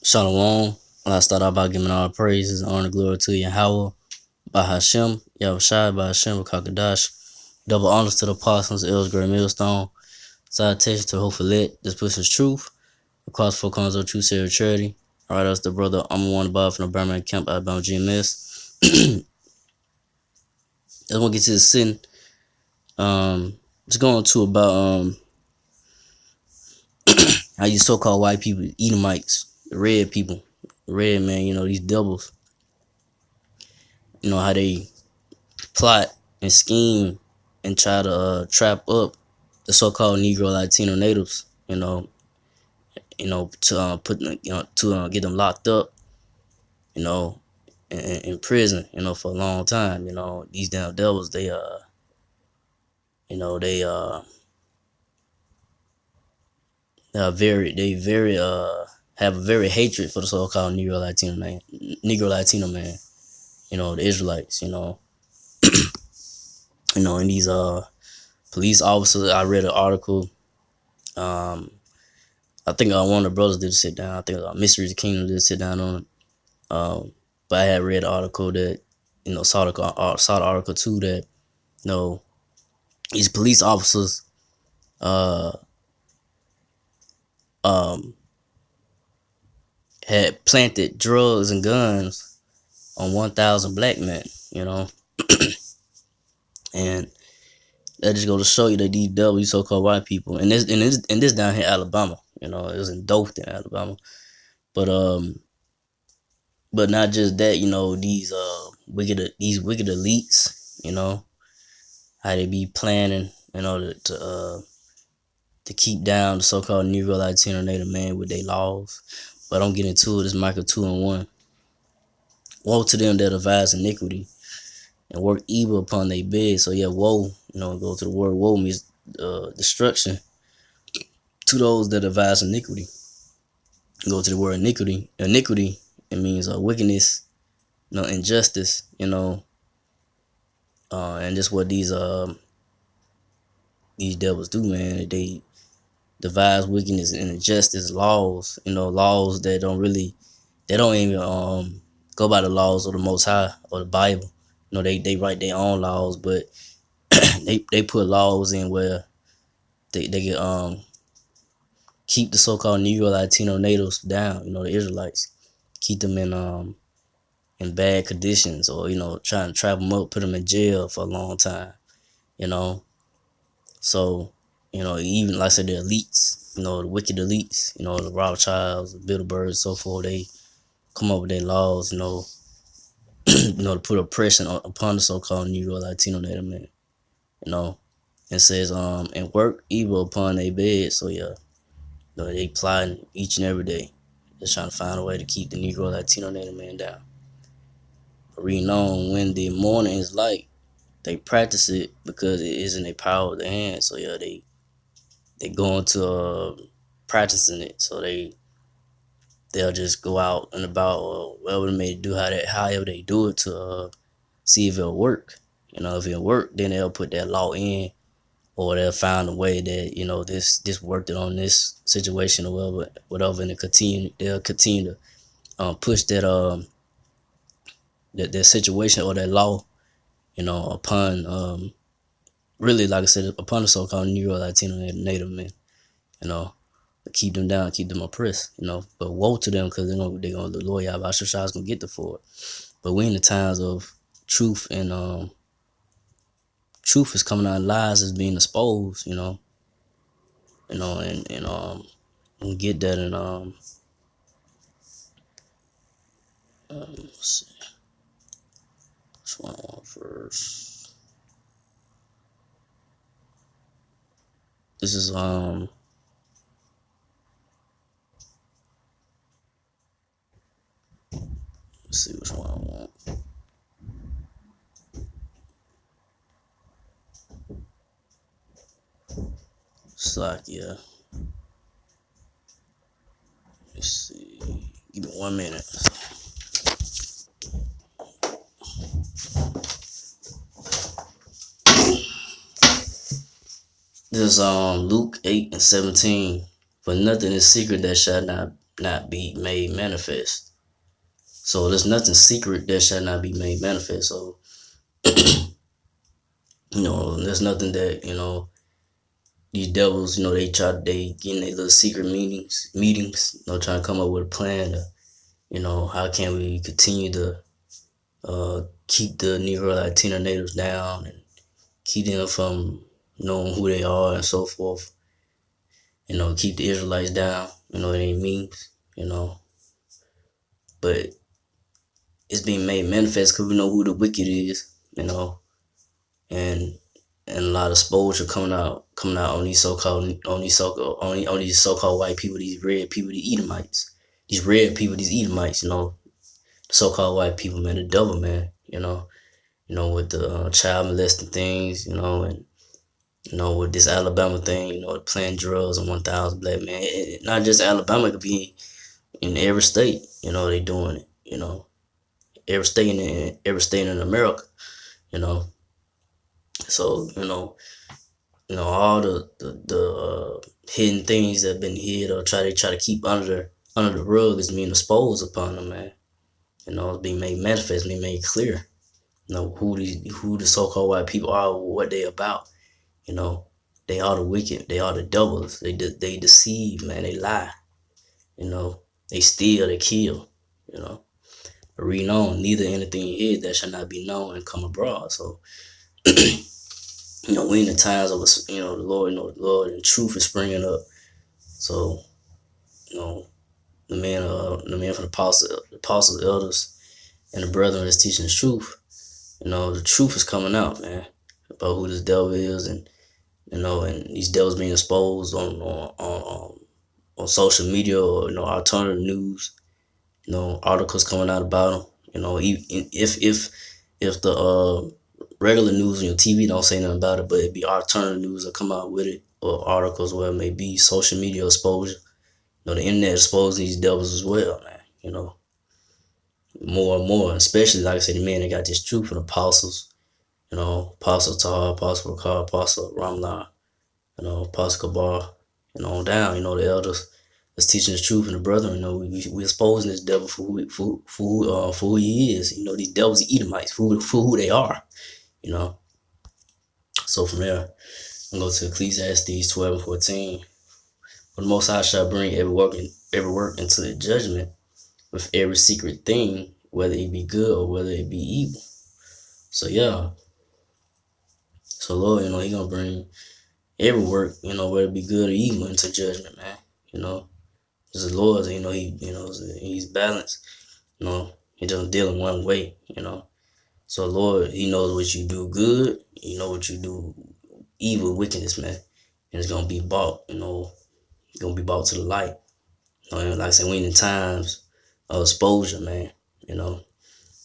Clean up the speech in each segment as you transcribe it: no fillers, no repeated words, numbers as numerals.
Shalom. I'll start out by giving all praises, honor, glory to Yahweh, by Hashem, Yahushai, by Hashem, Kakadash. Double honors to the apostles, elders, great millstone. Salutation to Hofalet, this pushes truth. Across four corners of truth, serious charity. All right, that's the brother. I'm one above from the Birmingham Camp, Alabama GMS. I want to get to the sin. Just going to about how you so-called white people, Edomites, the red people, the red man, these devils. How they plot and scheme and try to trap up the so-called Negro Latino natives, to put to get them locked up, in prison, for a long time. These damn devils, they very have a very hatred for the so-called Negro Latino man, the Israelites, and these police officers. I read an article. I think one of the brothers did sit down. I think Mysteries of the Kingdom did sit down on it. But I had read an article that, saw the article too, that, these police officers had planted drugs and guns on 1,000 black men, and that just go to show you that these devils, so-called white people, and this down here in Alabama, it was in Dothan, Alabama, but not just that, these wicked elites, how they be planning in order to keep down the so-called Negro Latino Native man with their laws. But I don't get into it. It's Micah 2:1. Woe to them that devise iniquity and work evil upon their bed. So yeah, woe, go to the word woe means destruction to those that devise iniquity. Go to the word iniquity. Iniquity, it means wickedness, injustice, and just what these devils do, man. They devise wickedness and injustice, laws, laws that don't even go by the laws of the Most High or the Bible. They write their own laws, but they put laws in where they can keep the so-called Negro Latino natives down, the Israelites, keep them in bad conditions, or trying to trap them up, put them in jail for a long time, So, even like I said, the elites, the wicked elites, the Rothschilds, the Bilderbergs, so forth, they come up with their laws, to put oppression upon the so-called Negro Latino Native man, and says, and work evil upon their bed. So yeah, they plotting each and every day, just trying to find a way to keep the Negro Latino Native man down. But reading on, when the morning is light, they practice it because it is in their power of their hands. So yeah, they go into practicing it. So they'll just go out and about, or whatever they may do, however they do it, to see if it'll work. If it'll work, then they'll put that law in, or they'll find a way that this worked it on this situation, or whatever, and they'll continue to push that that situation or that law, upon really, like I said, upon the so-called Negro Latino Native men, to keep them down, keep them oppressed, But woe to them, because the Lord Yahweh Shai is gonna get the for it. But we in the times of truth, and truth is coming out, lies is being exposed, and get that, and let's see, which one I want first. This is let's see which one I want. It's like, yeah. Let's see. Give me 1 minute. This is Luke 8:17. For nothing is secret that shall not not be made manifest. So there's nothing secret that shall not be made manifest. So there's nothing that these devils, they get in their little secret meetings, trying to come up with a plan to, how can we continue to keep the Negro Latino natives down and keep them from knowing who they are and so forth. Keep the Israelites down, it ain't means, but it's being made manifest because we know who the wicked is, and a lot of exposure coming out on these so-called white people, these red people, these Edomites, these Edomites, so-called white people, man, the devil, man, with the child molesting things, and with this Alabama thing, playing drugs on 1,000 black men. Not just Alabama, it could be in every state. They doing it. Every state in America. So all the hidden things that have been hid or try to keep under the rug is being exposed upon them, man. It's being made manifest, being made clear. Who the so-called white people are, what they about. They are the wicked. They are the devils. They deceive, man. They lie. They steal. They kill. Read on. Neither anything hid that shall not be known and come abroad. So, we in the times of the Lord and truth is springing up. So, the man from the apostles, elders, and the brethren is teaching the truth. The truth is coming out, man, about who this devil is, and these devils being exposed on social media or alternative news, articles coming out about them. If the regular news on your TV don't say nothing about it, but it be alternative news that come out with it, or articles where it may be social media exposure. The internet exposing these devils as well, man. More and more, especially like I said, the man that got this truth from the apostles, Apostle Tahar, Apostle Ricard, Apostle Ramla, Apostle Kabar, on down, the elders that's teaching the truth and the brethren, we exposing this devil for who he is. These devils, the Edomites, for who they are, So from there, I'm going to Ecclesiastes 12:14. For the Most High shall bring every work into the judgment with every secret thing, whether it be good or whether it be evil. So yeah. So Lord, he gonna bring every work, whether it be good or evil, into judgment, man. Because the Lord, he's balanced. He doesn't deal in one way, So Lord, he knows what you do good, he knows what you do evil, wickedness, man. And it's gonna be brought, gonna be brought to the light. Like I said, we in the times of exposure, man.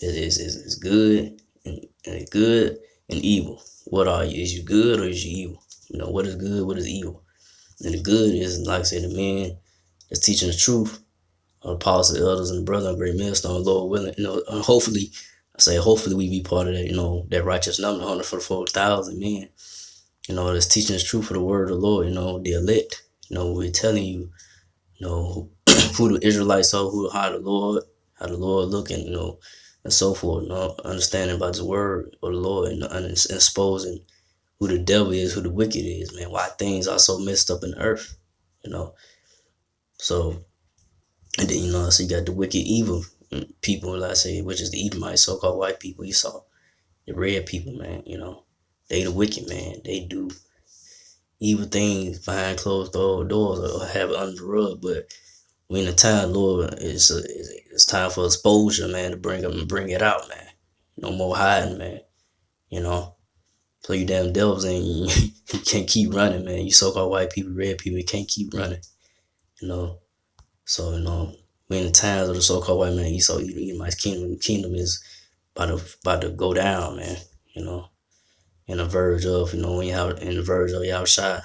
It's good and good and evil. What are you? Is you good or is you evil? What is good? What is evil? And the good is, like I said, the man that's teaching the truth, the apostles, the elders, and the brother, great millstone, Lord willing. Hopefully we be part of that. That righteous number, 144,000 men. That's teaching the truth for the word of the Lord. The elect. We're telling you, who the Israelites are, how the Lord looking, and so forth. Understanding about the word of the Lord and exposing who the devil is, who the wicked is, man. Why things are so messed up in the earth, So, and then, so you got the wicked, evil people, like I say, which is the Edomites, so-called white people. You saw the red people, man. They the wicked, man. They do evil things behind closed doors or have it under the rug, but we in the time, Lord, it's time for exposure, man, to bring it out, man. No more hiding, man. So you damn devils and you can't keep running, man. You so-called white people, red people, you can't keep running. So we in the times of the so-called white man. Edom's kingdom is about to go down, man. In the verge of, when you have in the verge of Yahushua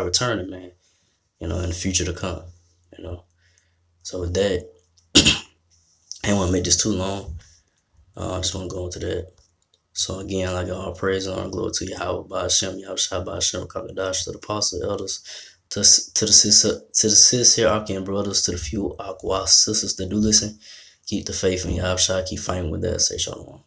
returning, man. In the future to come, So with that, I didn't want to make this too long. I just want to go into that. So again, like all praise and honor, glory to Yahweh, Ba'ashem, Yahushua, Ba'ashem, Kakadash, to the apostles, elders, To the sincere Akin brothers, to the few Aqua sisters that do listen, keep the faith in Yahshua, keep fighting with that. Say shalom.